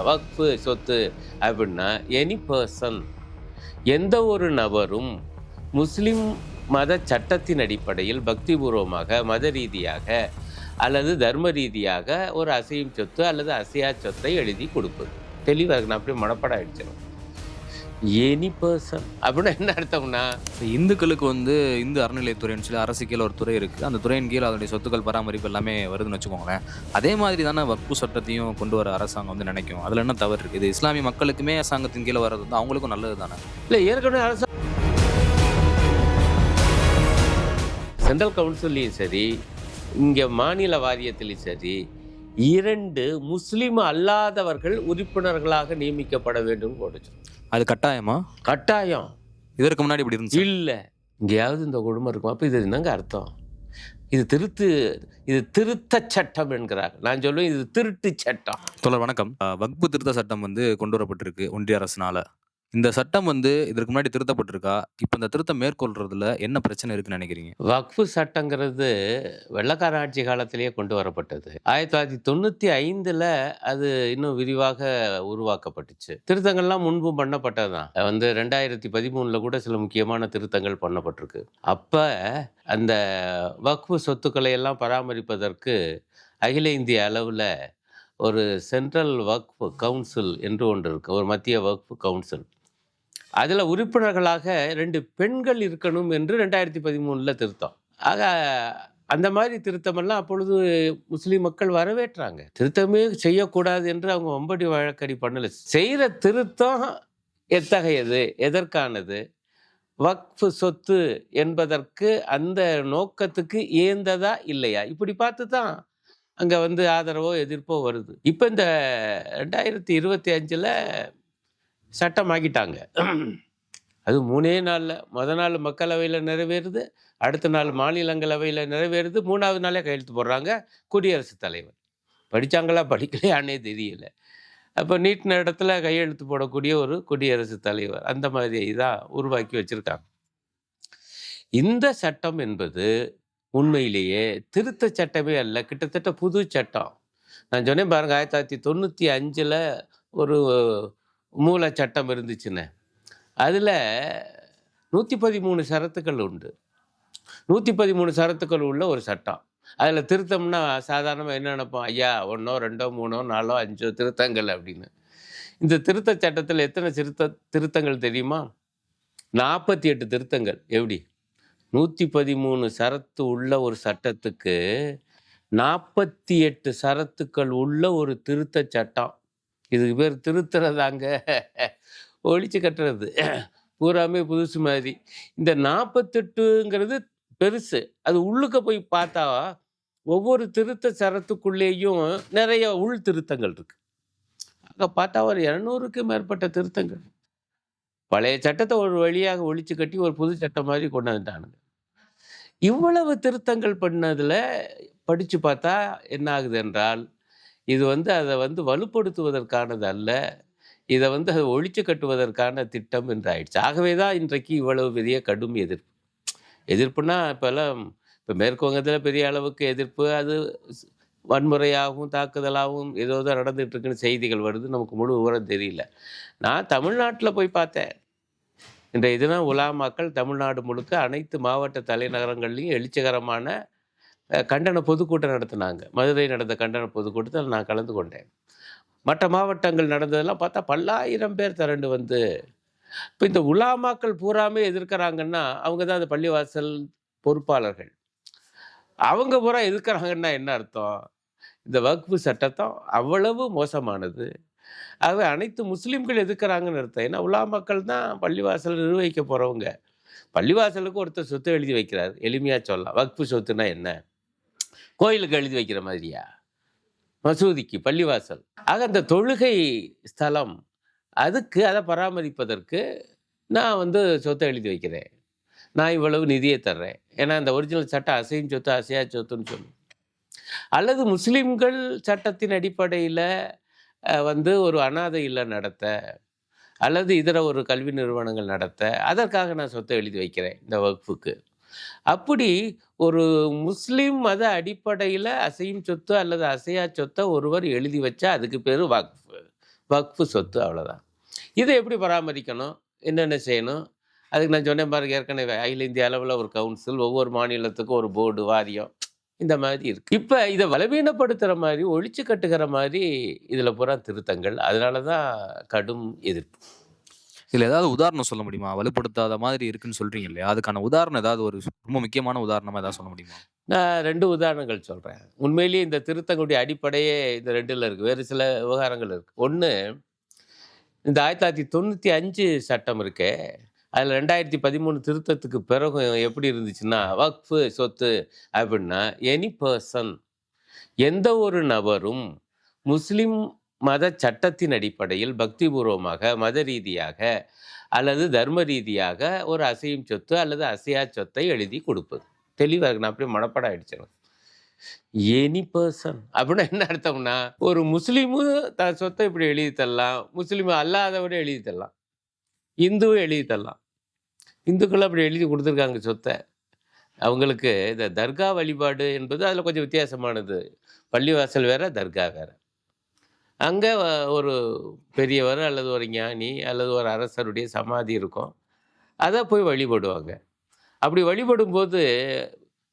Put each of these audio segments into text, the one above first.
வக்ஃபு சொத்து அப்படின்னா any person, எந்த ஒரு நபரும் முஸ்லிம் மத சட்டத்தின் அடிப்படையில் பக்திபூர்வமாக மத ரீதியாக அல்லது தர்ம ரீதியாக ஒரு அசையும் சொத்து அல்லது அசையா சொத்தை எழுதி கொடுப்பது. தெளிவாக நான் அப்படியே மனப்பாடம் ஆயிடுச்சிடும். எனி பர்சன் அப்படின்னா என்ன அர்த்தம்னா, இந்துக்களுக்கு இந்து அறநிலையத்துறைன்னு சொல்லி அரசு கீழே ஒரு துறை இருக்குது. அந்த துறையின் கீழே அதனுடைய சொத்துக்கள் பராமரிப்பு எல்லாமே வருதுன்னு வச்சுக்கோங்களேன். அதே மாதிரி தானே வக்ஃபு சட்டத்தையும் கொண்டு வர அரசாங்கம் நினைக்கும். அதில் என்ன தவறு இருக்குது? இது இஸ்லாமிய மக்களுக்குமே அரசாங்கத்தின் கீழே வர்றது அவங்களுக்கும் நல்லது தானே? இல்லை, ஏற்கனவே அரசாங்கம் சென்ட்ரல் கவுன்சிலையும் சரி, இங்கே மாநில வாரியத்திலையும் சரி, 2 முஸ்லீம் அல்லாதவர்கள் உறுப்பினர்களாக நியமிக்கப்பட வேண்டும் போட்டுச்சு. அது கட்டாயமா? கட்டாயம். இதற்கு முன்னாடி இப்படி இருந்துச்சு இல்லை, இங்கேயாவது இந்த குடும்பம் இருக்கும். அப்போ இது என்னங்க அர்த்தம்? இது திருத்த சட்டம் என்கிறாங்க. நான் சொல்லுவேன், இது திருட்டு சட்டம். தோழர் வணக்கம். வக்ஃபு திருத்த சட்டம் கொண்டு வரப்பட்டிருக்கு ஒன்றிய அரசினால. இந்த சட்டம் இதற்கு முன்னாடி திருத்தப்பட்டிருக்கா? இப்போ இந்த திருத்தம் மேற்கொள்றதுல என்ன பிரச்சனை இருக்குன்னு நினைக்கிறீங்க? வக்ஃபு சட்டங்கிறது வெள்ளக்கார ஆட்சி காலத்திலேயே கொண்டு வரப்பட்டது. 1995 அது இன்னும் விரிவாக உருவாக்கப்பட்டுச்சு. திருத்தங்கள்லாம் முன்பும் பண்ணப்பட்டதுதான். 2013 கூட சில முக்கியமான திருத்தங்கள் பண்ணப்பட்டிருக்கு. அப்போ அந்த வக்ஃபு சொத்துக்களை எல்லாம் பராமரிப்பதற்கு அகில இந்திய அளவில் ஒரு சென்ட்ரல் வக்ஃபு கவுன்சில் என்று ஒன்று இருக்குது, ஒரு மத்திய வக்ஃபு கவுன்சில். அதில் உறுப்பினர்களாக 2 பெண்கள் இருக்கணும் என்று 2013 திருத்தம். ஆக அந்த மாதிரி திருத்தமெல்லாம் அப்பொழுது முஸ்லீம் மக்கள் வரவேற்றாங்க. திருத்தமே செய்யக்கூடாது என்று அவங்க வம்படி வழக்கடி பண்ணலை. செய்கிற திருத்தம் எத்தகையது, எதற்கானது, வக்ஃபு சொத்து என்பதற்கு அந்த நோக்கத்துக்கு ஏந்ததா இல்லையா, இப்படி பார்த்து தான் அங்கே ஆதரவோ எதிர்ப்போ வருது. இப்போ இந்த 2025 சட்டமாக்கிட்டாங்க. அது 3 நாளில், முதல் நாள் மக்களவையில் நிறைவேறுது, அடுத்த நாள் மாநிலங்களவையில் நிறைவேறுது, 3ஆவது நாளே கையெழுத்து போடுறாங்க குடியரசுத் தலைவர். படித்தாங்களா படிக்கலையானே தெரியல. அப்போ நீட்டின இடத்துல கையெழுத்து போடக்கூடிய ஒரு குடியரசுத் தலைவர், அந்த மாதிரி தான் உருவாக்கி வச்சுருக்காங்க. இந்த சட்டம் என்பது உண்மையிலேயே திருத்த சட்டமே அல்ல, கிட்டத்தட்ட புது சட்டம். நான் சொன்னேன் பாருங்க, 1995 ஒரு மூல சட்டம் இருந்துச்சுன்னு. அதில் 113 ஷரத்துக்கள் உண்டு. 113 ஷரத்துக்கள் உள்ள ஒரு சட்டம். அதில் திருத்தம்னா சாதாரணமாக என்ன நினைப்போம், ஐயா 1, 2, 3, 4, 5 திருத்தங்கள் அப்படின்னு. இந்த திருத்த சட்டத்தில் எத்தனை திருத்தங்கள் தெரியுமா? 48 திருத்தங்கள். எப்படி? 113 ஷரத்து உள்ள ஒரு சட்டத்துக்கு 48 ஷரத்துக்கள் உள்ள ஒரு திருத்த சட்டம். இதுக்கு பேர் திருத்துறதாங்க, ஒழிச்சு கட்டுறது. பூராமே புதுசு மாதிரி. இந்த 48ங்கிறது பெருசு. அது உள்ளுக்க போய் பார்த்தா ஒவ்வொரு திருத்த சரத்துக்குள்ளேயும் நிறைய உள் திருத்தங்கள் இருக்கு. அங்கே பார்த்தா ஒரு 200க்கு மேற்பட்ட திருத்தங்கள். பழைய சட்டத்தை ஒரு வழியாக ஒழிச்சு கட்டி ஒரு புது சட்டம் மாதிரி கொண்டு வந்துட்டானுங்க. இவ்வளவு திருத்தங்கள் பண்ணதில் படித்து பார்த்தா என்ன ஆகுது என்றால், இது அதை வலுப்படுத்துவதற்கானது அல்ல, இதை அதை ஒழிச்சு கட்டுவதற்கான திட்டம் என்று ஆயிடுச்சு. ஆகவே தான் இன்றைக்கு இவ்வளவு பெரிய கடும் எதிர்ப்புனா இப்போ மேற்கு வங்கத்தில் பெரிய அளவுக்கு எதிர்ப்பு, அது வன்முறையாகவும் தாக்குதலாகவும் ஏதோ தான் நடந்துகிட்டு இருக்குன்னு செய்திகள் வருது. நமக்கு முழு விவரம் தெரியல. நான் தமிழ்நாட்டில் போய் பார்த்தேன். இன்றைய தினம் உலாமாக்கள் தமிழ்நாடு முழுக்க அனைத்து மாவட்ட தலைநகரங்கள்லையும் எழுச்சிகரமான கண்டன பொதுக்கூட்டம் நடத்தினாங்க. மதுரை நடந்த கண்டன பொதுக்கூட்டத்தில் நான் கலந்து கொண்டேன். மற்ற மாவட்டங்கள் நடந்ததெல்லாம் பார்த்தா பல்லாயிரம் பேர் திரண்டு இப்போ இந்த உலாமாக்கள் பூராமே எதிர்க்கிறாங்கன்னா, அவங்க தான் அந்த பள்ளிவாசல் பொறுப்பாளர்கள். அவங்க பூரா எதிர்க்கிறாங்கன்னா என்ன அர்த்தம்? இந்த வக்ஃபு சட்டத்தம் அவ்வளவு மோசமானது. ஆகவே அனைத்து முஸ்லீம்கள் எதிர்க்கிறாங்கன்னு அர்த்தம். ஏன்னா உலாமாக்கள் தான் பள்ளிவாசல் நிர்வகிக்க போகிறவங்க. பள்ளிவாசலுக்கு ஒருத்தர் சொத்து எழுதி வைக்கிறார், எளிமையாக சொல்லலாம். வக்ஃபு சொத்துனா என்ன? கோயிலுக்கு எழுதி வைக்கிற மாதிரியா? மசூதிக்கு பள்ளிவாசல். ஆக அந்த தொழுகை ஸ்தலம், அதுக்கு அதை பராமரிப்பதற்கு நான் சொத்தை எழுதி வைக்கிறேன், நான் இவ்வளவு நிதியை தர்றேன். ஏன்னா அந்த ஒரிஜினல் சட்டம் அசையும் சொத்து அசையா சொத்துன்னு சொல்லும். அல்லது முஸ்லீம்கள் சட்டத்தின் அடிப்படையில் ஒரு அனாதை இல்லம் நடத்த, அல்லது இதர ஒரு கல்வி நிறுவனங்கள் நடத்த, அதற்காக நான் சொத்தை எழுதி வைக்கிறேன் இந்த வக்ஃபுக்கு. அப்படி ஒரு முஸ்லீம் மத அடிப்படையில் அசையும் சொத்து அல்லது அசையா சொத்தை ஒருவர் எழுதி வச்சா அதுக்கு பேர் வக்ஃபு. வக்ஃபு சொத்து அவ்வளோதான். இதை எப்படி பராமரிக்கணும்? என்னென்ன செய்யணும்? அதுக்கு நான் சொன்னேன் பாருங்க ஏற்கனவே, அகில இந்திய அளவுல ஒரு கவுன்சில், ஒவ்வொரு மாநிலத்துக்கும் ஒரு போர்டு, வாரியம் இந்த மாதிரி இருக்கு. இப்ப இத பலவீனப்படுத்துற மாரி, ஒழிச்சு கட்டுகிற மாரி இதுல பூரா திருத்தங்கள். அதனால தான் கடும் எதிர்ப்பு. இதுல ஏதாவது உதாரணம் சொல்ல முடியுமா? வலுப்படுத்தாத மாதிரி இருக்குன்னு சொல்றீங்க இல்லையா? அதுக்கான உதாரணம் ஏதாவது ஒரு ரொம்ப முக்கியமான உதாரணமா ஏதாவது சொல்ல முடியுமா? நான் 2 உதாரணங்கள் சொல்றேன். உண்மையிலேயே இந்த திருத்தங்களுடைய அடிப்படையே இந்த 2ல இருக்கு. வேறு சில விவகாரங்கள் இருக்கு. 1 இந்த 1995 சட்டம் இருக்கே, அதில 2013 திருத்தத்துக்கு பிறகும் எப்படி இருந்துச்சுன்னா, வக்ஃபு சொத்து அப்படின்னா, எனி பெர்சன் எந்த ஒரு நபரும் முஸ்லிம் மத சட்டத்தின் அடிப்படையில் பக்திபூர்வமாக, மத ரீதியாக அல்லது தர்ம ரீதியாக ஒரு அசையும் சொத்து அல்லது அசையா சொத்தை எழுதி கொடுப்பது. தெளிவா இருக்கு. நான் அப்படியே மனப்பாடம் ஆயிடுச்சு எனக்கு. எனி பெர்சன் அப்படின்னா என்ன அர்த்தம்னா, ஒரு முஸ்லீமும் தன் சொத்தை இப்படி எழுதி தரலாம், முஸ்லீம் அல்லாதவரும் எழுதி தரலாம், இந்துவும் எழுதி தரலாம். இந்துக்கள் அப்படி எழுதி கொடுத்துருக்காங்க சொத்தை. அவங்களுக்கு இந்த தர்கா வழிபாடு என்பது அதில் கொஞ்சம் வித்தியாசமானது. பள்ளிவாசல் வேற, தர்கா வேற. அங்க ஒரு பெரியவர் அல்லது ஒரு ஞானி அல்லது ஒரு அரசருடைய சமாதி இருக்கும். அத போய் வழிபடுவாங்க. அப்படி வழிபடும்போது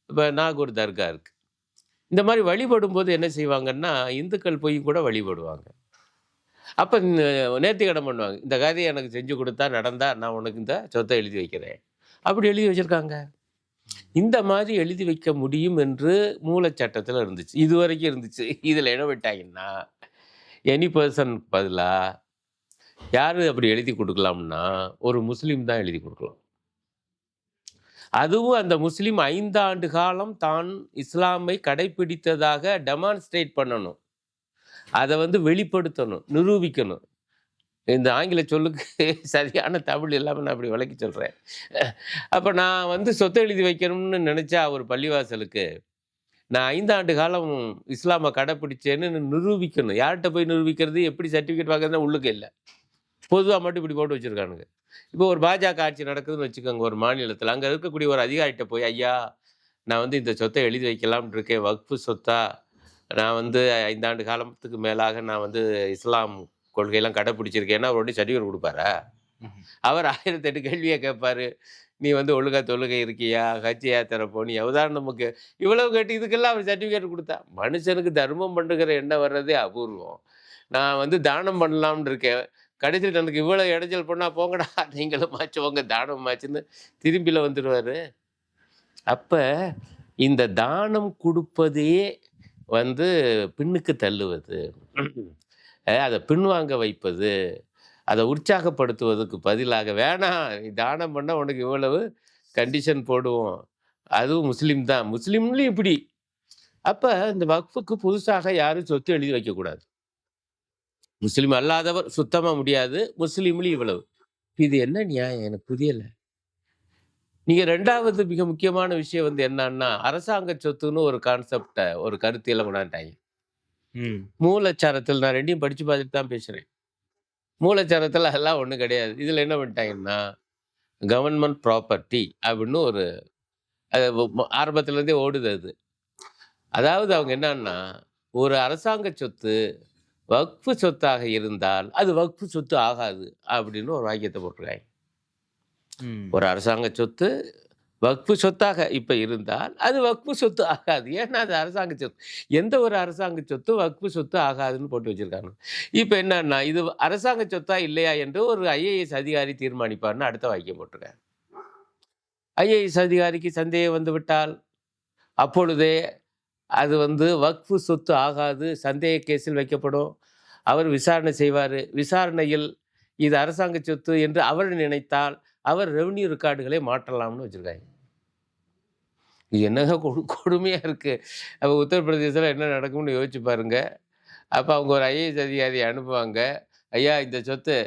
இப்ப நாகூர் தர்கா இருக்கு. இந்த மாரி வழிபடும்போது என்ன செய்வாங்கன்னா, இந்துக்கள் போய் கூட வழிபடுவாங்க. அப்ப நேர்த்திக்கடன் பண்ணுவாங்க. இந்த காரியம் எனக்கு செஞ்சு குடுத்தா, நடந்தா நான் உனக்கு இந்த சொத்த எழுதி வைக்கிறேன். அப்படி எழுதி வச்சிருக்காங்க. இந்த மாதிரி எழுதி வைக்க முடியும் என்று மூலச்சட்டத்துல இருந்துச்சு. இதுவரைக்கும் இருந்துச்சு. இதுல என்ன விட்டாங்கன்னா, எனி பெர்சன் பதிலா யாரு அப்படி எழுதி குடுக்கலாம்னா, ஒரு முஸ்லீம் தான் எழுதி குடுக்கலாம். அதுவும் அந்த முஸ்லீம் 5 ஆண்டு காலம் தான் இஸ்லாமை கடைப்பிடித்ததாக டெமான்ஸ்ட்ரேட் பண்ணணும். அத வெளிப்படுத்தணும், நிரூபிக்கணும். இந்த ஆங்கில சொல்லுக்கு சரியான தமிழ் இல்லாம நான் அப்படி விளக்கி சொல்றேன். அப்ப நான் சொத்து எழுதி வைக்கணும்னு நினைச்சா ஒரு பள்ளிவாசலுக்கு, நான் 5 ஆண்டு காலம் இஸ்லாம கடைப்பிடிச்சேன்னு நிரூபிக்கணும். யார்ட்ட போய் நிரூபிக்கிறது? எப்படி சர்டிஃபிகேட் வாங்குறதுன்னா உள்ளுக்கு இல்ல. பொதுவா மட்டும் இப்படி போட்டு வச்சிருக்கானுங்க. இப்போ ஒரு பாஜக ஆட்சி நடக்குதுன்னு வச்சுக்கோங்க ஒரு மாநிலத்தில. அங்க இருக்கக்கூடிய ஒரு அதிகாரிட்ட போய், ஐயா நான் இந்த சொத்தை எழுதி வைக்கலாம்னு இருக்கேன். வக்ஃபு சொத்தா நான் 5 ஆண்டு காலத்துக்கு மேலாக நான் இஸ்லாம் கொள்கையெல்லாம் கடைப்பிடிச்சிருக்கேன்னா, அவர் உடனே சர்டிஃபிகேட் குடுப்பாரா? அவர் 1008 கேள்விய கேட்பாரு. நீ ஒழுங்கா தொழுகை இருக்கியா? ஹஜ் யாத்திரை போனியா? உதாரணமுக்கு இவ்வளவு கேட்டு இதுக்கெல்லாம் அவர் சர்டிஃபிகேட் குடுத்தா, மனுஷனுக்கு தர்மம் பண்ணுகிற எண்ணம் வர்றதே அபூர்வம். நான் தானம் பண்ணலாம்னு இருக்கேன். கடைசியில எனக்கு இவ்வளவு இடைஞ்சல் பண்ணா போங்கடா நீங்களும் மாச்சு உங்க தானம் மாச்சுன்னு திரும்பில வந்துருவாரு. அப்ப இந்த தானம் குடுப்பதே பின்னுக்கு தள்ளுவது, அதை பின்வாங்க வைப்பது, அதை உற்சாகப்படுத்துவதற்கு பதிலாக வேணாம் நீ தானம் பண்ணா உனக்கு இவ்வளவு கண்டிஷன் போடுவோம், அதுவும் முஸ்லீம் தான், முஸ்லீம்லயும் இப்படி. அப்ப இந்த வக்ஃபுக்கு புதுசாக யாரும் சொத்து எழுதி வைக்கக்கூடாது. முஸ்லீம் அல்லாதவர் சுத்தமா முடியாது, முஸ்லீம்லயும் இவ்வளவு. இது என்ன நியாயம்? எனக்கு புரியல. நீங்க 2வது மிக முக்கியமான விஷயம் என்னன்னா, அரசாங்க சொத்துன்னு ஒரு கான்செப்ட, ஒரு கருத்தியல கொண்டாண்டாங்க. மூலச்சாரத்தில் நான் 2யும் படிச்சு பார்த்துட்டு தான் பேசுறேன். மூலச்சாரத்தில் அதெல்லாம் ஒண்ணும் கிடையாது. இதுல என்ன பண்ணிட்டாங்கன்னா, கவர்ன்மெண்ட் ப்ராப்பர்ட்டி அப்படின்னு ஒரு ஆரம்பத்துல இருந்தே ஓடுது அது. அதாவது அவங்க என்னன்னா, ஒரு அரசாங்க சொத்து வக்ஃபு சொத்தாக இருந்தால் அது வக்ஃபு சொத்து ஆகாது அப்படின்னு ஒரு வாக்கியத்தை போட்டிருக்காங்க. ஒரு அரசாங்க சொத்து வக்ஃபு சொத்தாக இப்ப இருந்தால் அது வக்ஃபு சொத்து ஆகாது. ஏன்னா அது அரசாங்க சொத்து. எந்த ஒரு அரசாங்க சொத்து வக்ஃபு சொத்து ஆகாதுன்னு போட்டு வச்சிருக்காங்க. இப்ப என்னன்னா, இது அரசாங்க சொத்தா இல்லையா என்று ஒரு ஐஏஎஸ் அதிகாரி தீர்மானிப்பார்னு அடுத்த வாக்கியம் போட்டிருக்காங்க. ஐஏஎஸ் அதிகாரிக்கு சந்தேகம் வந்து விட்டால் அப்பொழுதே அது வக்ஃபு சொத்து ஆகாது, சந்தேக கேஸில் வைக்கப்படும். அவர் விசாரணை செய்வார். விசாரணையில் இது அரசாங்க சொத்து என்று அவர் நினைத்தால் அவர் ரெவன்யூ ரெக்கார்டுகளை மாற்றலாம்னு வச்சிருக்காங்க. இது என்னங்க கொடுமையா இருக்கு. அப்போ உத்தரப்பிரதேசத்தில் என்ன நடக்கும்னு யோசிச்சு பாருங்க. அப்போ அவங்க ஒரு ஐஏஎஸ் அதிகாரி அனுப்புவாங்க. ஐயா இந்த சொத்து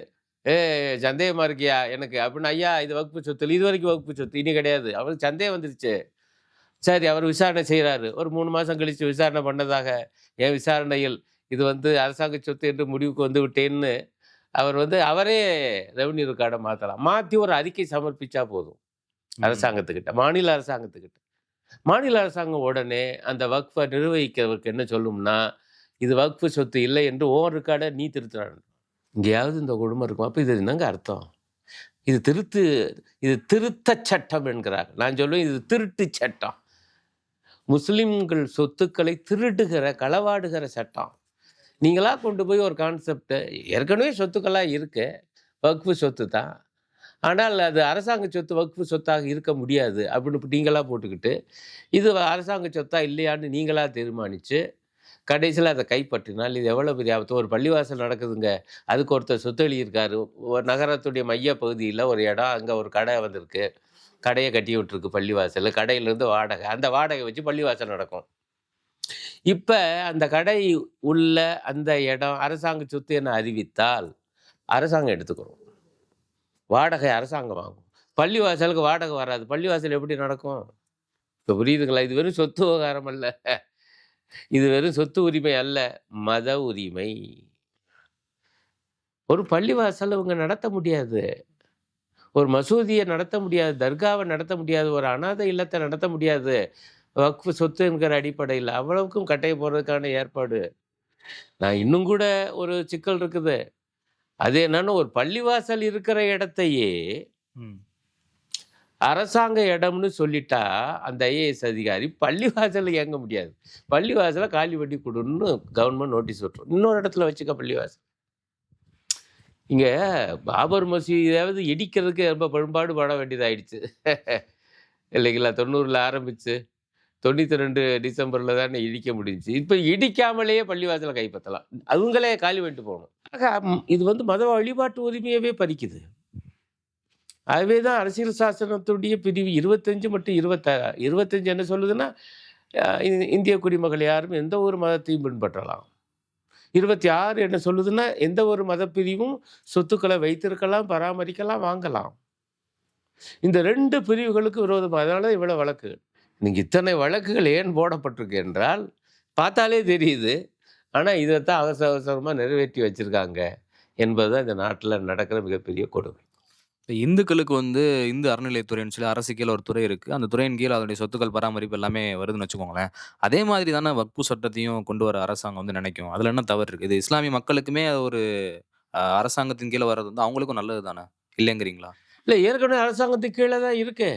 சந்தேகமா இருக்கியா எனக்கு அப்படின்னு. ஐயா இது வகுப்பு சொத்து, இது வரைக்கும் வகுப்பு சொத்து, இனி கிடையாது. அவருக்கு சந்தேகம் வந்துருச்சு. சரி அவர் விசாரணை செய்கிறாரு. ஒரு 3 மாதம் கழித்து விசாரணை பண்ணதாக என் விசாரணையில் இது அரசாங்க சொத்து என்று முடிவுக்கு வந்து விட்டேன்னு அவர் அவரே ரெவன்யூ ரெக்கார்டை மாற்றலாம். மாற்றி ஒரு அறிக்கை சமர்ப்பிச்சா போதும் அரசாங்கத்துக்கிட்ட, மாநில அரசாங்கத்துக்கிட்ட. மாநில அரசாங்கம் உடனே அந்த வக்ஃபை நிர்வகிக்கிறவருக்கு என்ன சொல்லும்னா, இது வக்ஃபு சொத்து இல்லை என்று ஓன் ரெக்கார்டை நீ திருத்துறாங்க. எங்கேயாவது இந்த கொடுமை இருக்கும். அப்போ இது என்னங்க அர்த்தம்? இது திருத்த சட்டம் என்கிறார். நான் சொல்லுவேன் இது திருட்டு சட்டம். முஸ்லிம்கள் சொத்துக்களை திருடுகிற களவாடுகிற சட்டம். நீங்களா கொண்டு போய் ஒரு கான்செப்ட், ஏற்கனவே சொத்துக்கள்லாம் இருக்கு, வக்ஃபு சொத்து தான். ஆனால் அது அரசாங்க சொத்து வக்ஃபு சொத்தாக இருக்க முடியாது அப்படின்னு நீங்களா போட்டுக்கிட்டு, இது அரசாங்க சொத்தா இல்லையான்னு நீங்களா தீர்மானித்து கடைசியில் அதை கைப்பற்றினால் இது எவ்வளோ பெரிய ஆபத்து. ஒரு பள்ளிவாசல் நடக்குதுங்க, அதுக்கு ஒருத்தர் சொத்து எழுதியிருக்காரு. ஒரு நகரத்துடைய மைய பகுதியில் ஒரு இடம், அங்கே ஒரு கடை வந்திருக்கு, கடையை கட்டி விட்டுருக்கு பள்ளிவாசல், கடையிலேருந்து வாடகை, அந்த வாடகை வச்சு பள்ளிவாசல் நடக்கும். இப்போ அந்த கடை உள்ள அந்த இடம் அரசாங்க சொத்து என அறிவித்தால் அரசாங்கம் எடுத்துக்கிறோம், வாடகை அரசாங்கம் வாங்கும். பள்ளிவாசலுக்கு வாடகை வராது. பள்ளிவாசல் எப்படி நடக்கும்? இப்போ புரியுதுங்களா? இது வெறும் சொத்து விவகாரம் அல்ல, இது வெறும் சொத்து உரிமை அல்ல, மத உரிமை. ஒரு பள்ளிவாசல் இவங்க நடத்த முடியாது, ஒரு மசூதியை நடத்த முடியாது, தர்காவை நடத்த முடியாது, ஒரு அனாதை இல்லத்தை நடத்த முடியாது வக்ஃபு சொத்துங்கிற அடிப்படையில். அவ்வளவுக்கும் கட்டையை போடுறதுக்கான ஏற்பாடு. நான் இன்னும் கூட ஒரு சிக்கல் இருக்குது. அது என்னன்னா, ஒரு பள்ளிவாசல் இருக்கிற இடத்தையே அரசாங்க இடம்னு சொல்லிட்டா அந்த ஐஏஎஸ் அதிகாரி பள்ளிவாசலில் இயங்க முடியாது. பள்ளிவாசலை காலி பண்ணி கொடுன்னு கவர்மெண்ட் நோட்டீஸ் விட்டுரும். இன்னொரு இடத்துல வச்சுக்க பள்ளிவாசல். இங்கே பாபர் மசூதியாவது இடிக்கிறதுக்கு ரொம்ப பெரும்பாடு பட வேண்டியதாயிடுச்சு இல்லைங்களா? 90ல் ஆரம்பிச்சு 92 டிசம்பரில் தானே இடிக்க முடிஞ்சிச்சு. இப்போ இடிக்காமலேயே பள்ளிவாசலை கைப்பற்றலாம், அவங்களே காலி பண்ணிட்டு போகணும். ஆக இது மத வழிபாட்டு உரிமையவே பறிக்குது. அதுவே தான் அரசியல் சாசனத்துடைய பிரிவு 25 மற்றும் 25 என்ன சொல்லுதுன்னா, இந்திய குடிமக்கள் யாரும் எந்த ஒரு மதத்தையும் பின்பற்றலாம். 26 என்ன சொல்லுதுன்னா, எந்த ஒரு மதப்பிரிவும் சொத்துக்களை வைத்திருக்கலாம், பராமரிக்கலாம், வாங்கலாம். இந்த 2 பிரிவுகளுக்கு விரோதமாக. அதனால தான் இவ்வளோ வழக்கு. நீங்கள் இத்தனை வழக்குகள் ஏன் போடப்பட்டிருக்கு என்றால் பார்த்தாலே தெரியுது. ஆனால் இதைத்தான் அவசரமாக நிறைவேற்றி வச்சுருக்காங்க என்பதுதான் இந்த நாட்டில் நடக்கிற மிகப்பெரிய கொடுமை. இந்துக்களுக்கு இந்து அறநிலையத்துறைன்னு சொல்லி அரசு கீழ ஒரு துறை இருக்கு. அந்த துறையின் கீழ அதனுடைய சொத்துக்கள் பராமரிப்பு எல்லாமே வருதுன்னு வச்சுக்கோங்களேன். அதே மாதிரி தானே வக்ஃபு சட்டத்தையும் கொண்டு வர அரசாங்கம் நினைக்கும். அதுல என்ன தவறு இருக்கு? இது இஸ்லாமிய மக்களுக்குமே ஒரு அரசாங்கத்தின் கீழ வர்றது அவங்களுக்கும் நல்லது தானே? இல்லைங்கிறீங்களா? இல்லை, ஏற்கனவே அரசாங்கத்துக்கு கீழே தான் இருக்கு.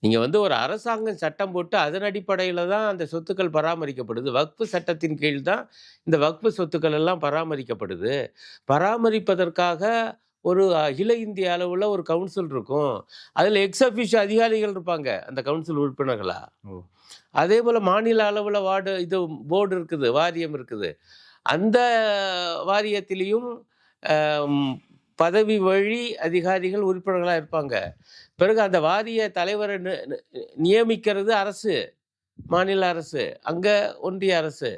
நீங்கள் ஒரு அரசாங்கம் சட்டம் போட்டு அதன் அடிப்படையில் தான் அந்த சொத்துக்கள் பராமரிக்கப்படுது. வக்ஃபு சட்டத்தின் கீழ் தான் இந்த வக்ஃபு சொத்துக்கள் எல்லாம் பராமரிக்கப்படுது. பராமரிப்பதற்காக ஒரு அகில இந்திய அளவில் ஒரு கவுன்சில் இருக்கும். அதில் எக்ஸ் அஃபிஷியோ அதிகாரிகள் இருப்பாங்க, அந்த கவுன்சில் உறுப்பினர்களா. அதே போல் மாநில அளவில் போர்டு இருக்குது, வாரியம் இருக்குது. அந்த வாரியத்திலையும் பதவி வழி அதிகாரிகள் உறுப்பினர்களாக இருப்பாங்க. பிறகு அந்த வாரிய தலைவரை நியமிக்கிறது அரசு, மாநில அரசு, அங்கே ஒன்றிய அரசு.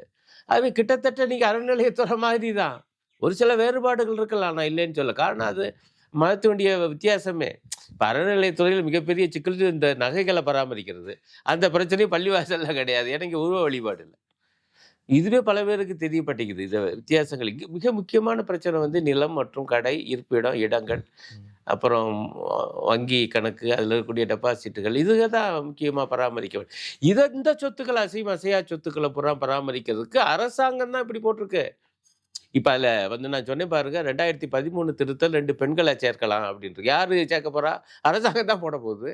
அது கிட்டத்தட்ட நீங்கள் அறநிலையத்துறை மாதிரி தான். ஒரு சில வேறுபாடுகள் இருக்கலாம், நான் இல்லைன்னு சொல்ல. காரணம் அது மதத்தினுடைய வித்தியாசமே. இப்போ அறநிலையத்துறையில் மிகப்பெரிய சிக்கல் இந்த நகைகளை பராமரிக்கிறது. அந்த பிரச்சனையும் பள்ளிவாசலில் கிடையாது, எனக்கு உருவ வழிபாடு இல்லை. இதுவே பல பேருக்கு தெரியப்பட்டிக்குது இந்த வித்தியாசங்கள். இங்கே மிக முக்கியமான பிரச்சனை நிலம் மற்றும் கடை, இருப்பிடம், இடங்கள், அப்புறம் வங்கி கணக்கு, அதில் இருக்கக்கூடிய டெபாசிட்டுகள், இதுக தான் முக்கியமாக பராமரிக்க வேண்டும். இந்த சொத்துக்கள் அசையா சொத்துக்களை பராமரிக்கிறதுக்கு அரசாங்கம் தான் இப்படி போட்டிருக்கு. இப்போ அதில் நான் சொன்னேன் பாருங்க, 2013 திருத்தல் 2 பெண்களை சேர்க்கலாம் அப்படின்ட்டு. யாரு சேர்க்க போறா? அரசாங்கம் தான் போட போகுது.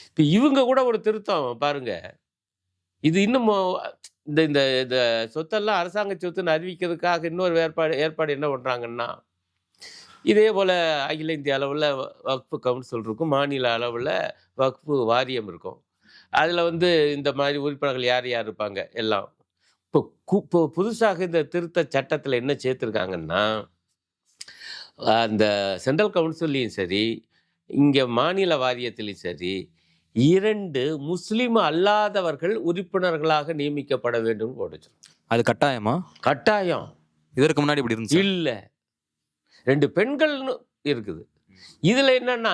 இப்போ இவங்க கூட ஒரு திருத்தம் பாருங்க. இது இன்னும் இந்த இந்த இந்த சொத்தெல்லாம் அரசாங்க சொத்துன்னு அறிவிக்கிறதுக்காக இன்னொரு ஏற்பாடு என்ன பண்ணுறாங்கன்னா, இதே போல் அகில இந்திய அளவில் வக்ஃபு கவுன்சில் இருக்கும், மாநில அளவில் வக்ஃபு வாரியம் இருக்கும். அதில் இந்த மாதிரி உறுப்பினர்கள் யார் யார் இருப்பாங்க எல்லாம். இப்போ புதுசாக இந்த திருத்த சட்டத்தில் என்ன சேர்த்துருக்காங்கன்னா, அந்த சென்ட்ரல் கவுன்சிலையும் சரி, இங்கே மாநில வாரியத்திலையும் சரி, 2 முஸ்லீம் அல்லாதவர்கள் உறுப்பினர்களாக நியமிக்கப்பட வேண்டும் போட்டுச்சு. அது கட்டாயமா? கட்டாயம். இதற்கு முன்னாடி இப்படி இருந்துச்சு இல்லை. 2 பெண்கள்னு இருக்குது. இதுல என்னன்னா,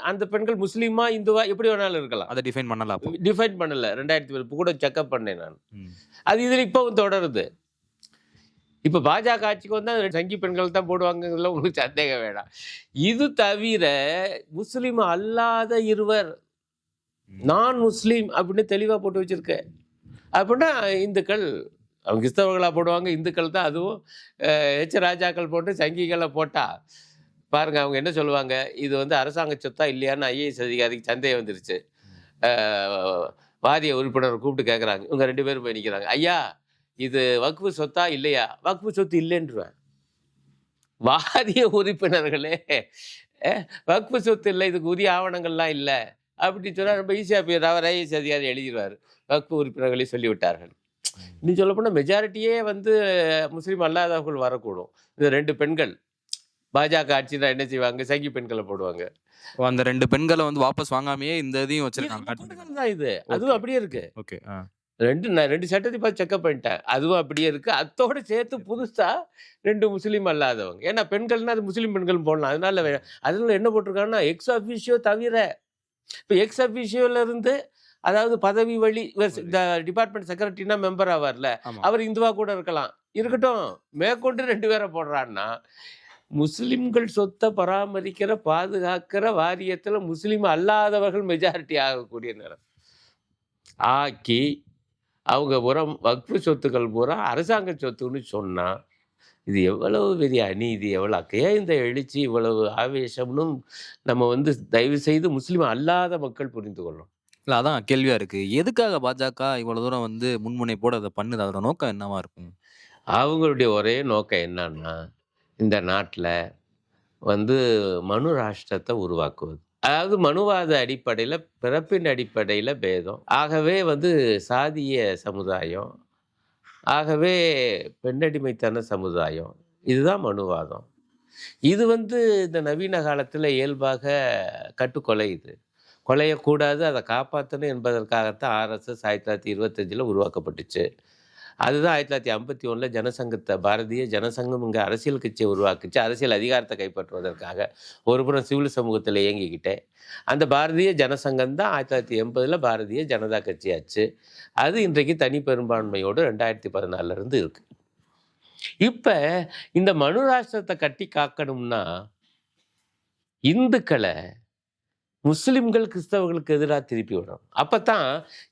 அந்த பெண்கள் முஸ்லீமா இந்துவா எப்படி வேணாலும் இருக்கலாம். அதை டிஃபைன் பண்ணலாம். டிஃபைன் பண்ணல. 2000 கூட செக்அப் பண்ணேன் நான். அது இதுல இப்பவும் தொடருது. இப்ப பாஜக ஆட்சிக்கு வந்தா சங்கி பெண்கள் தான் போடுவாங்கல, உங்களுக்கு சந்தேகம் வேண்டாம். இது தவிர முஸ்லீம் அல்லாத இருவர், நான் முஸ்லீம் அப்படின்னு தெளிவா போட்டு வச்சிருக்க. அப்படின்னா இந்துக்கள் அவங்க கிறிஸ்தவர்களாக போடுவாங்க, இந்துக்கள் தான். அதுவும் எச் ராஜாக்கள் போட்டு சங்கிகளை போட்டா பாருங்க அவங்க என்ன சொல்லுவாங்க, இது வந்து அரசாங்க சொத்தா இல்லையான்னு ஐஏஎஸ் அதிகாரிக்கு சந்தேகம் வந்துருச்சு. வாரிய உறுப்பினர் கூப்பிட்டு கேட்குறாங்க. இவங்க 2 பேரும் போய் நிற்கிறாங்க. ஐயா இது வக்ஃபு சொத்தா இல்லையா? வக்ஃபு சொத்து இல்லைன்றுவேன். வாரிய உறுப்பினர்களே வக்ஃபு சொத்து இல்லை, இதுக்கு உரிய ஆவணங்கள்லாம் இல்லை அப்படின்னு சொன்னால் ரொம்ப ஈஸியாக போய் அவர் ஐஏஎஸ் அதிகாரி எழுதிடுவார். வக்ஃபு உறுப்பினர்களே சொல்லிவிட்டார்கள். இன்னும் சொல்லப்போனால் மெஜாரிட்டியே வந்து முஸ்லீம் அல்லாதவர்கள் வரக்கூடும். இது 2 பெண்கள் பாஜக ஆட்சியில் என்ன செய்வாங்க, சங்கி பெண்களை போடுவாங்க. அந்த 2 பெண்களை வந்து வாபஸ் வாங்காமையே இந்த இதையும் வச்சிருக்காங்க. தான் இது அதுவும் அப்படியே இருக்கு. ஓகே. நான் 2 சட்டத்தை பார்த்து செக்அப் பண்ணிட்டேன். அதுவும் அப்படியே இருக்கு. அதோட சேர்த்து புதுசா 2 முஸ்லீம் அல்லாதவங்க. ஏன்னா பெண்கள்னா அது முஸ்லீம் பெண்கள் போடலாம். அதனால என்ன போட்டிருக்காங்கன்னா எக்ஸ் அஃபிஷியோ தவிர, இப்போ எக்ஸ் அஃபிஷியோல இருந்து அதாவது பதவி வழி இந்த டிபார்ட்மெண்ட் செக்ரட்டரினா மெம்பர் ஆவார்ல, அவர் இந்துவா கூட இருக்கலாம், இருக்கட்டும். மேற்கொண்டு 2 பேரை போடுறான்னா முஸ்லிம்கள் சொத்தை பராமரிக்கிற பாதுகாக்கிற வாரியத்தில் முஸ்லீம் அல்லாதவர்கள் மெஜாரிட்டி ஆகக்கூடிய நேரம் ஆக்கி அவங்க புறம் வக்ஃபு சொத்துக்கள் பூரா அரசாங்க சொத்துன்னு சொன்னா இது எவ்வளவு பெரிய அநீதி, எவ்வளோ ஏன் இந்த எழுச்சி, இவ்வளவு ஆவேசம்னு நம்ம வந்து தயவு செய்து முஸ்லீம் அல்லாத மக்கள் புரிந்து கொள்ளும். இல்லை, அதான் கேள்வியாக இருக்குது. எதுக்காக பாஜக இவ்வளோ தூரம் வந்து முன்முனைப்போட அதை பண்ணுது? அதோட நோக்கம் என்னவா இருக்கும்? அவங்களுடைய ஒரே நோக்கம் என்னன்னா, இந்த நாட்டில் வந்து மனு ராஷ்டிரத்தை உருவாக்குவது. அதாவது மனுவாத அடிப்படையில், பிறப்பின் அடிப்படையில் பேதம், ஆகவே வந்து சாதிய சமுதாயம், ஆகவே பெண்ணடிமைத்தன சமுதாயம், இதுதான் மனுவாதம். இது வந்து இந்த நவீன காலத்தில் இயல்பாக கட்டுக்கொலை. இது கொலையக்கூடாது, அதை காப்பாற்றணும் என்பதற்காகத்தான் ஆர்எஸ்எஸ் 1925 உருவாக்கப்பட்டுச்சு. அதுதான் 1951 ஜனசங்கத்தை, பாரதிய ஜனசங்கம் இங்கே அரசியல் கட்சியை உருவாக்குச்சு. அரசியல் அதிகாரத்தை கைப்பற்றுவதற்காக ஒரு புறம் சிவில் சமூகத்தில் இயங்கிக்கிட்டேன். அந்த பாரதிய ஜனசங்கம் தான் 1980 பாரதிய ஜனதா கட்சி ஆச்சு. அது இன்றைக்கு தனி பெரும்பான்மையோடு 2014 இருக்கு. இப்போ இந்த மனு ராஷ்டிரத்தை கட்டி காக்கணும்னா இந்துக்களை முஸ்லிம்கள் கிறிஸ்தவர்களுக்கு எதிராக திருப்பி விடணும். அப்போ தான்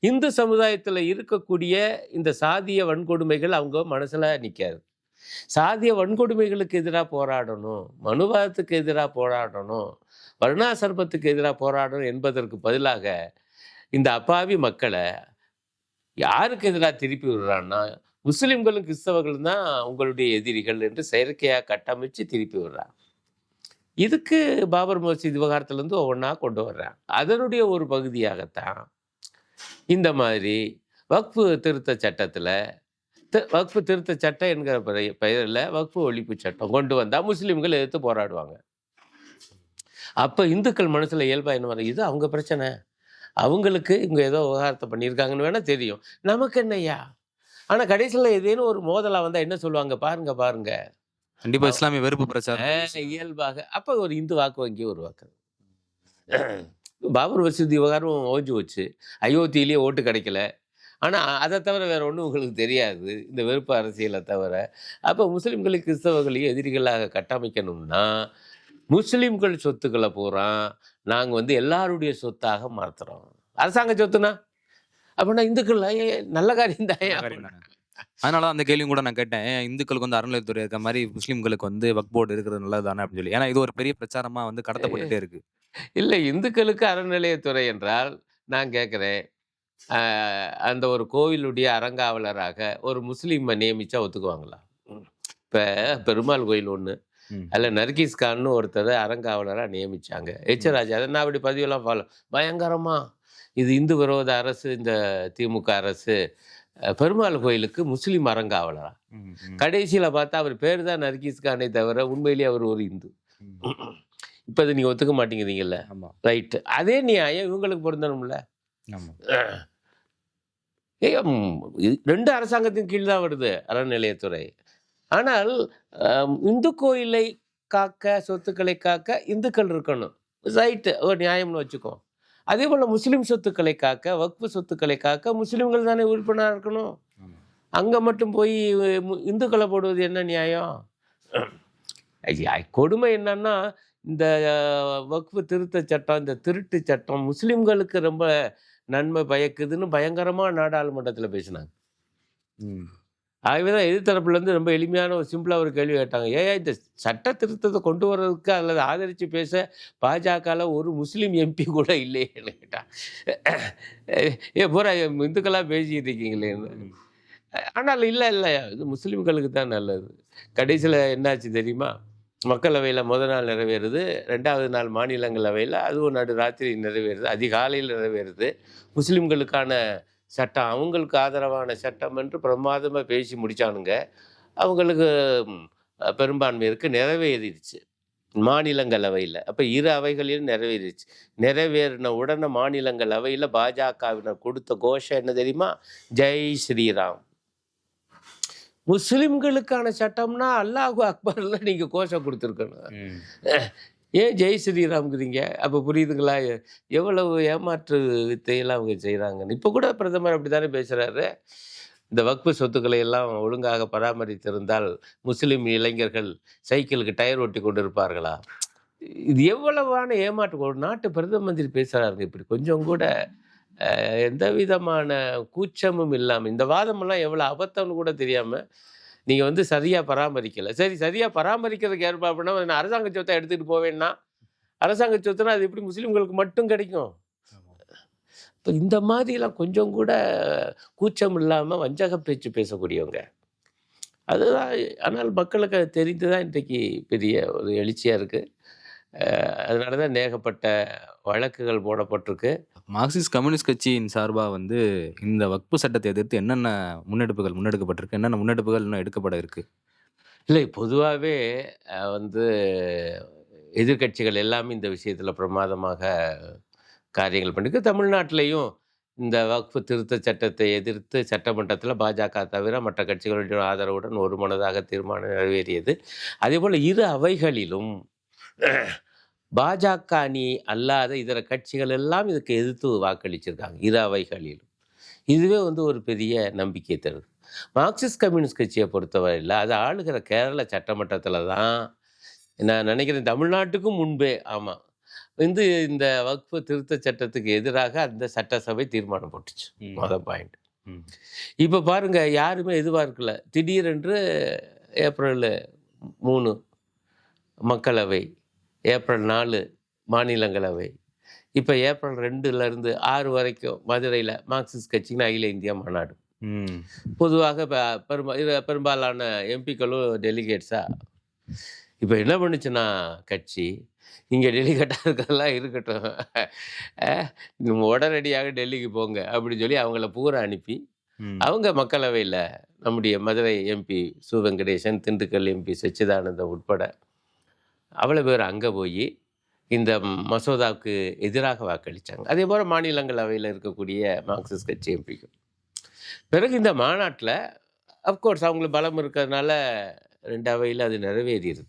இந்து சமுதாயத்தில் இருக்கக்கூடிய இந்த சாதிய வன்கொடுமைகள் அவங்க மனசில் நிற்காது. சாதிய வன்கொடுமைகளுக்கு எதிராக போராடணும், மனுவாதத்துக்கு எதிராக போராடணும், வர்ணாசிரமத்துக்கு எதிராக போராடணும் என்பதற்கு பதிலாக இந்த அப்பாவி மக்களை யாருக்கு எதிராக திருப்பி விடுறான்னா முஸ்லிம்களும் கிறிஸ்தவர்களும் தான் உங்களுடைய எதிரிகள் என்று செயற்கையாக கட்டமைச்சு திருப்பி விடுறாங்க. இதுக்கு பாபர் மசீத் விவகாரத்திலேருந்து ஒவ்வொன்றா கொண்டு வர்றாங்க. அதனுடைய ஒரு பகுதியாகத்தான் இந்த மாதிரி வக்ஃபு திருத்த சட்டத்தில் வக்ஃபு திருத்த சட்டம் என்கிற பெயரில் வக்ஃபு ஒழிப்பு சட்டம் கொண்டு வந்தால் முஸ்லீம்கள் எதிர்த்து போராடுவாங்க. அப்போ இந்துக்கள் மனசில் இயல்பாக என்ன வரும், இது அவங்க பிரச்சனை, அவங்களுக்கு இவங்க ஏதோ விவகாரத்தை பண்ணியிருக்காங்கன்னு வேணால் தெரியும், நமக்கு என்னையா. ஆனால் கடைசியில் ஏதேனும் ஒரு மோதலாக வந்தால் என்ன சொல்லுவாங்க, பாருங்க கண்டிப்பா இஸ்லாமிய வெறுப்பு பிரச்சாரம் இயல்பாக. அப்போ ஒரு இந்து வாக்கு வங்கி உருவாக்குறது. பாபர் மசூதி விவகாரம் ஓஞ்சு வச்சு, அயோத்தியிலேயே ஓட்டு கிடைக்கல, ஆனால் அதை தவிர வேற ஒன்றும் உங்களுக்கு தெரியாது இந்த வெறுப்பு அரசியலை தவிர. அப்போ முஸ்லீம்களுக்கு கிறிஸ்தவர்களையும் எதிரிகளாக கட்டமைக்கணும்னா முஸ்லீம்கள் சொத்துக்களை பூரா நாங்கள் வந்து எல்லாருடைய சொத்தாக மாற்றுறோம். அரசாங்க சொத்துனா அப்படின்னா இந்துக்கள் நல்ல காரியம் தான். அதனால அந்த கேள்வியும் கூட நான் கேட்டேன், இந்துக்களுக்கு வந்து அறநிலையத்துறை இருக்க மாதிரி முஸ்லீம்களுக்கு வந்து வக்ஃப் போர்டு இருக்கிறது நல்லது தானே அப்படின்னு சொல்லி. ஏன்னா இது ஒரு பெரிய பிரச்சாரமா வந்து கடத்தப்பட்டுட்டே இருக்கு. இல்லை, இந்துக்களுக்கு அறநிலையத்துறை என்றால் நான் கேட்குறேன், அந்த ஒரு கோவிலுடைய அறங்காவலராக ஒரு முஸ்லீமை நியமிச்சா ஒத்துக்குவாங்களா? இப்போ பெருமாள் கோயில் ஒன்று, அதில் நர்கீஸ் கான்னு ஒருத்தர் அறங்காவலராக நியமித்தாங்க. எச் ராஜா அதை நான் அப்படி பதிவெல்லாம் ஃபாலோ பயங்கரமாக இது இந்து விரோத அரசு, இந்த திமுக அரசு பெருமாள் கோயிலுக்கு முஸ்லீம் அறங்காவலரா. கடைசியில் பார்த்தா அவர் பேர் தான் நர்கீஸ் கானை தவிர உண்மையிலேயே அவர் ஒரு இந்து. இப்போ அது நீங்கள் ஒத்துக்க மாட்டேங்கிறீங்கல்ல, ரைட்டு. அதே நியாயம் இவங்களுக்கு பொருந்தணும்ல. ரெண்டு அரசாங்கத்தின் கீழ் தான் வருது அறநிலையத்துறை. ஆனால் இந்து கோயிலை காக்க, சொத்துக்களை காக்க இந்துக்கள் இருக்கணும், ரைட்டு, ஒரு நியாயம்னு வச்சுக்கோ. அதே போல் முஸ்லீம் சொத்துக்களை காக்க, வக்ஃபு சொத்துக்களை காக்க முஸ்லீம்கள் தானே உறுப்பினராக இருக்கணும். அங்கே மட்டும் போய் இந்துக்களை போடுவது என்ன நியாயம்? கொடுமை என்னன்னா, இந்த வக்ஃபு திருத்த சட்டம், இந்த திருட்டு சட்டம் முஸ்லீம்களுக்கு ரொம்ப நன்மை பயக்குதுன்னு பயங்கரமாக நாடாளுமன்றத்தில் பேசினாங்க. ஆகவே தான் எதிர்த்தரப்புலேருந்து ரொம்ப எளிமையான ஒரு சிம்பிளாக ஒரு கேள்வி கேட்டாங்க. ஏன் இந்த சட்ட திருத்தத்தை கொண்டு வர்றதுக்கு அல்லது ஆதரித்து பேச பாஜகவில் ஒரு முஸ்லீம் எம்பி கூட இல்லையேன்னு கேட்டான். பூரா இந்துக்களாக பேசிக்கிட்டு இருக்கீங்களேன்னு. ஆனால் இல்லை இது முஸ்லீம்களுக்கு தான் நல்லது. கடைசியில் என்னாச்சு தெரியுமா? மக்களவையில் முதல் நாள் நிறைவேறுது, 2வது நாள் மாநிலங்களவையில் அதுவும் நடுராத்திரி நிறைவேறுது, அதிகாலையில் நிறைவேறுது. முஸ்லீம்களுக்கான சட்டம், அவங்களுக்கு ஆதரவான சட்டம் என்று பிரமாதமாக பேசி முடித்தானுங்க. அவங்களுக்கு பெரும்பான்மை இருக்குது, நிறைவேறிடுச்சு மாநிலங்களவையில். அப்போ இரு அவைகளிலும் நிறைவேறிடுச்சு. நிறைவேறின உடனே மாநிலங்களவையில் பாஜகவினர் கொடுத்த கோஷம் என்ன தெரியுமா? ஜெய் ஸ்ரீராம். முஸ்லிம்களுக்கான சட்டம்னா அல்லாஹு அக்பர்ல நீங்கள் கோஷம் கொடுத்துருக்கணும். ஏன் ஜெய் ஸ்ரீராம்ங்கிறீங்க? அப்போ புரியுதுங்களா எவ்வளவு ஏமாற்று வித்தையெல்லாம் அவங்க செய்கிறாங்கன்னு. இப்போ கூட பிரதமர் அப்படி தானே பேசுகிறாரு. இந்த வக்ஃபு சொத்துக்களை எல்லாம் ஒழுங்காக பராமரித்திருந்தால் முஸ்லீம் இளைஞர்கள் சைக்கிளுக்கு டயர் ஒட்டி கொண்டு இருப்பார்களா? இது எவ்வளவான ஏமாற்று. ஒரு நாட்டு பிரதம மந்திரி பேசுகிறாருங்க இப்படி, கொஞ்சம் கூட எந்த விதமான கூச்சமும் இல்லாமல். இந்த வாதமெல்லாம் எவ்வளோ அபத்தம்னு கூட தெரியாமல் நீங்கள் சரியாக பராமரிக்கலை. சரி, சரியாக பராமரிக்கிறதுக்கு ஏற்பாடுனா நான் அரசாங்க சொத்தை எடுத்துகிட்டு போவேன்னா, அரசாங்க சொத்துனா அது எப்படி முஸ்லீம்களுக்கு மட்டும் கிடைக்கும்? இப்போ இந்த மாதிரிலாம் கொஞ்சம் கூட கூச்சம் இல்லாமல் வஞ்சக பேச்சு பேசக்கூடியவங்க அதுதான். ஆனால் மக்களுக்கு அது தெரிந்து தான் இன்றைக்கு பெரிய ஒரு எழுச்சியாக இருக்குது. அதனால தான் ஏகப்பட்ட வழக்குகள் போடப்பட்டிருக்கு. மார்க்சிஸ்ட் கம்யூனிஸ்ட் கட்சியின் சார்பாக இந்த வக்ஃபு சட்டத்தை எதிர்த்து என்னென்ன முன்னெடுக்கப்பட்டிருக்கு, என்னென்ன முன்னெடுப்புகள் இன்னும் எடுக்கப்பட இருக்கு? இல்லை, பொதுவாகவே எதிர்கட்சிகள் எல்லாமே இந்த விஷயத்தில் பிரமாதமாக காரியங்கள் பண்ணிருக்கு. தமிழ்நாட்டிலையும் இந்த வக்ஃபு திருத்த சட்டத்தை எதிர்த்து சட்டமன்றத்தில் பாஜக தவிர மற்ற கட்சிகளுடைய ஆதரவுடன் ஒரு மனதாக தீர்மானம் நிறைவேறியது. அதேபோல் இரு அவைகளிலும் பாஜக அணி அல்லாத இதர கட்சிகள் எல்லாம் இதுக்கு எதிர்த்து வாக்களிச்சிருக்காங்க இரு அவைகளிலும். இதுவே ஒரு பெரிய நம்பிக்கை தருது. மார்க்சிஸ்ட் கம்யூனிஸ்ட் கட்சியை பொறுத்தவரையில் அது ஆளுகிற கேரள சட்டமன்றத்தில் தான் நான் நினைக்கிறேன் தமிழ்நாட்டுக்கும் முன்பே. ஆமாம், இந்த வக்ஃபு திருத்த சட்டத்துக்கு எதிராக அந்த சட்டசபை தீர்மானம் போட்டுச்சு. மொதல் பாயிண்ட். இப்போ பாருங்க, யாருமே எதிர்பார்க்கல. திடீரென்று ஏப்ரல் 3 மக்களவை, ஏப்ரல் 4 மாநிலங்களவை, இப்போ ஏப்ரல் 2லேருந்து 6 வரைக்கும் மதுரையில் மார்க்சிஸ்ட் கட்சின்னு அகில இந்திய மாநாடு. பொதுவாக பெரும்பாலான எம்பிக்களும் டெலிகேட்ஸாக. இப்போ என்ன பண்ணுச்சுன்னா கட்சி, இங்கே டெலிகேட்டாக இருக்கிறதெல்லாம் இருக்கட்டும், உடனடியாக டெல்லிக்கு போங்க அப்படின்னு சொல்லி அவங்கள பூரா அனுப்பி அவங்க மக்களவையில் நம்முடைய மதுரை எம்பி சு வெங்கடேசன், திண்டுக்கல் எம்பி சச்சிதானந்தம் உட்பட அவ்வளோ பேர் அங்கே போய் இந்த மசோதாவுக்கு எதிராக வாக்களித்தாங்க. அதே போல் மாநிலங்களவையில் இருக்கக்கூடிய மார்க்சிஸ்ட் கட்சி எம்பிக்கும். பிறகு இந்த மாநாட்டில் அஃப்கோர்ஸ் அவங்களுக்கு பலம் இருக்கிறதுனால 2 அவையில் அது நிறைவேறிடுது.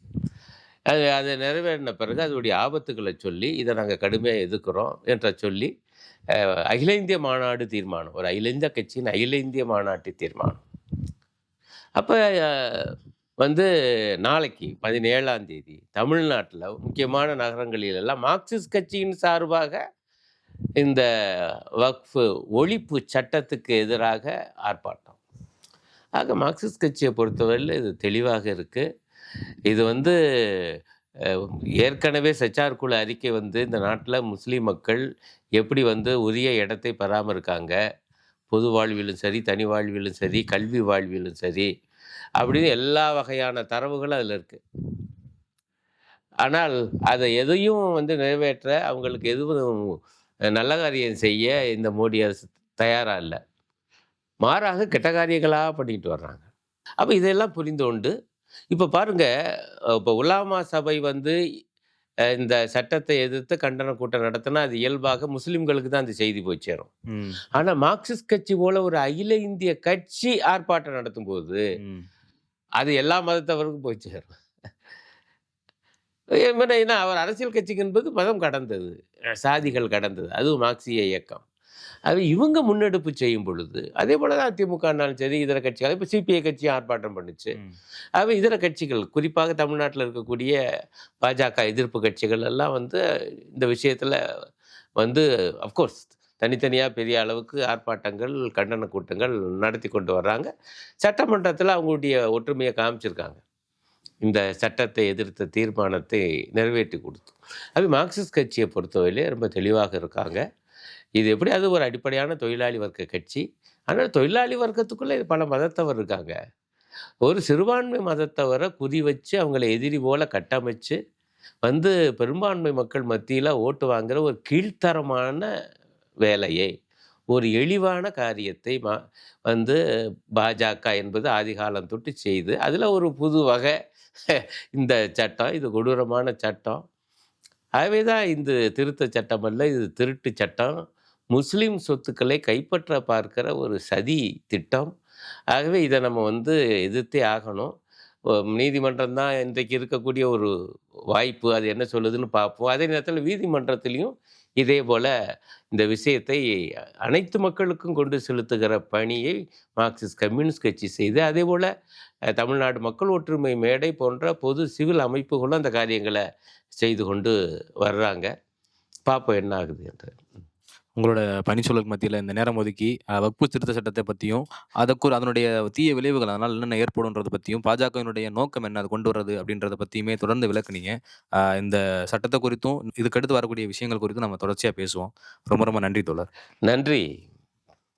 அது நிறைவேறின பிறகு அதோடைய ஆபத்துக்களை சொல்லி இதை நாங்கள் கடுமையாக எதிர்க்கிறோம் என்ற சொல்லி அகில இந்திய மாநாடு தீர்மானம், ஒரு அகில இந்திய கட்சியின் அகில இந்திய மாநாட்டு தீர்மானம். அப்போ நாளைக்கு 17ஆம் தேதி தமிழ்நாட்டில் முக்கியமான நகரங்களிலெல்லாம் மார்க்சிஸ்ட் கட்சியின் சார்பாக இந்த வக்ஃபு ஒழிப்பு சட்டத்துக்கு எதிராக ஆர்ப்பாட்டம். ஆக மார்க்சிஸ்ட் கட்சியை பொறுத்தவரையில் இது தெளிவாக இருக்குது. இது ஏற்கனவே செச்சார் குழு அறிக்கை இந்த நாட்டில் முஸ்லீம் மக்கள் எப்படி உரிய இடத்தை பெறாமல் இருக்காங்க, பொது வாழ்விலும் சரி, தனி வாழ்விலும் சரி, கல்வி வாழ்விலும் சரி, அப்படின்னு எல்லா வகையான தரவுகளும் அதில் இருக்குது. ஆனால் அதை எதையும் நிறைவேற்ற, அவங்களுக்கு எதுவும் நல்ல காரியம் செய்ய இந்த மோடி அரசு தயாராக இல்லை. மாறாக கெட்ட காரியங்களாக பண்ணிட்டு வர்றாங்க. அப்போ இதெல்லாம் புரிந்து கொண்டு இப்போ பாருங்கள், இப்போ உலாமா சபை இந்த சட்டத்தை எதிர்த்து கண்டன கூட்டம் நடத்தினா அது இயல்பாக முஸ்லீம்களுக்கு தான் அந்த செய்தி போய் சேரும். ஆனால் மார்க்சிஸ்ட் கட்சி போல ஒரு அகில இந்திய கட்சி ஆர்ப்பாட்டம் நடத்தும் போது அது எல்லா மதத்தவருக்கும் போய் சேரும். ஏன்னா அவர் அரசியல் கட்சிக்கு என்பது மதம் கடந்தது, சாதிகள் கடந்தது, அதுவும் மார்க்சிய இயக்கம். அது இவங்க முன்னெடுப்பு செய்யும் பொழுது அதே போல தான் அதிமுகனாலும் சரி, இதர கட்சிகள், இப்போ சிபிஐ கட்சியும் ஆர்ப்பாட்டம் பண்ணுச்சு. ஆகவே இதர கட்சிகள், குறிப்பாக தமிழ்நாட்டில் இருக்கக்கூடிய பாஜக எதிர்ப்பு கட்சிகள் எல்லாம் இந்த விஷயத்தில் அஃப்கோர்ஸ் தனித்தனியாக பெரிய அளவுக்கு ஆர்ப்பாட்டங்கள், கண்டன கூட்டங்கள் நடத்தி கொண்டு வர்றாங்க. சட்டமன்றத்தில் அவங்களுடைய ஒற்றுமையை காமிச்சிருக்காங்க. இந்த சட்டத்தை எதிர்த்த தீர்மானத்தை நிறைவேற்றி கொடுத்து. அது மார்க்சிஸ்ட் கட்சியை பொறுத்தவரையிலே ரொம்ப தெளிவாக இருக்காங்க. இது எப்படியாவது ஒரு அடிப்படையான தொழிலாளி வர்க்க கட்சி. ஆனால் தொழிலாளி வர்க்கத்துக்குள்ளே பல மதத்தவர் இருக்காங்க. ஒரு சிறுபான்மை மதத்தவரை குறி வச்சு அவங்கள எதிரி போல கட்டமைச்சு வந்து பெரும்பான்மை மக்கள் மத்தியில் ஓட்டு வாங்குற ஒரு கீழ்த்தரமான வேலையை, ஒரு இழிவான காரியத்தை வந்து பாஜக என்பது ஆதிகாலம் தொட்டு செய்து அதில் ஒரு புது வகை இந்த சட்டம். இது கொடூரமான சட்டம். ஆகவே தான் இந்த திருத்த சட்டம் அல்ல, இது திருட்டு சட்டம். முஸ்லீம் சொத்துக்களை கைப்பற்ற பார்க்கிற ஒரு சதி திட்டம். ஆகவே இதை நம்ம வந்து எதிர்த்தே ஆகணும். நீதிமன்றம் தான் இன்றைக்கு இருக்கக்கூடிய ஒரு வாய்ப்பு. அது என்ன சொல்லுதுன்னு பார்ப்போம். அதே நேரத்தில் நீதிமன்றத்திலையும் இதே போல் இந்த விஷயத்தை அனைத்து மக்களுக்கும் கொண்டு செலுத்துகிற பணியை மார்க்சிஸ்ட் கம்யூனிஸ்ட் கட்சி செய்து, அதே போல் தமிழ்நாடு மக்கள் ஒற்றுமை மேடை போன்ற பொது சிவில் அமைப்புகளும் அந்த காரியங்களை செய்து கொண்டு வர்றாங்க. பார்ப்போம் என்ன ஆகுது என்று. உங்களோட பணிச்சூழலுக்கு மத்தியில இந்த நேரம் ஒதுக்கி, வக்பு திருத்த சட்டத்தை பத்தியும், அதனுடைய தீய விளைவுகள் அதனால என்னென்ன ஏற்படும்ன்றத பத்தியும், பாஜகவினுடைய நோக்கம் என்ன? அது கொண்டு வர்றது அப்படின்றத பத்தியுமே தொடர்ந்து விளக்குனீங்க. இந்த சட்டத்த குறித்தும், இதுக்கடுத்து வரக்கூடிய விஷயங்கள் குறித்தும் நம்ம தொடர்ச்சியா பேசுவோம். ரொம்ப ரொம்ப நன்றி தோழர். நன்றி.